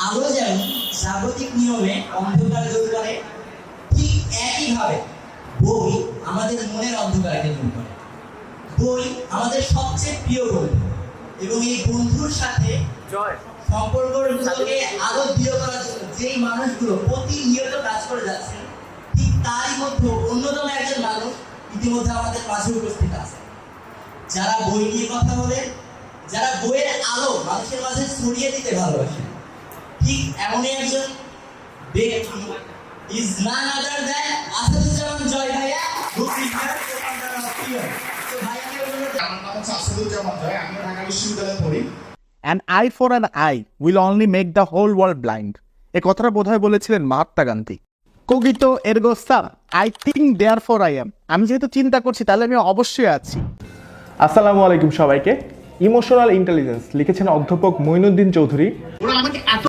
আলো যেমন জাগতিক নিয়মে অন্ধকার দূর করে, ঠিক একইভাবে বই আমাদের মনের অন্ধকারকে দূর করে। বই আমাদের সবচেয়ে প্রিয় বন্ধু, এবং এই বন্ধুর সাথে সম্পর্কগুলোকে আরো দৃঢ় করার জন্য যেই মানুষগুলো প্রতিনিয়ত কাজ করে যাচ্ছে, ঠিক তারই মধ্যে অন্যতম একজন মানুষ ইতিমধ্যে আমাদের মাঝে উপস্থিত আছে, যারা বই নিয়ে কথা বলে, যারা বইয়ের আলো মানুষের মাঝে ছড়িয়ে দিতে ভালোবাসে। ঠিক এমনই একজন ব্যক্তি is none other than Asaduzzaman Joy ভাইয়া, who is the co-founder of Pion। তো ভাইয়াকে অনুরোধ, আমার নাম হচ্ছে আসাদুজ্জামান জয়, আমি ঢাকা বিশ্ববিদ্যালয়ে পড়ি। An eye for an eye will only make the whole world blind. এ কথাটা বোধহয় বলেছিলেন মহাত্মা গান্ধী। কোগিতো এরগো সাম, I think therefore I am. আমি যেহেতু চিন্তা করছি তাহলে আমি অবশ্যই আছি। আসসালামু আলাইকুম সবাইকে। ইমোশনাল ইন্টেলিজেন্স লিখেছেন অধ্যাপক মঈনুদ্দিন চৌধুরী। ওরা আমাকে এত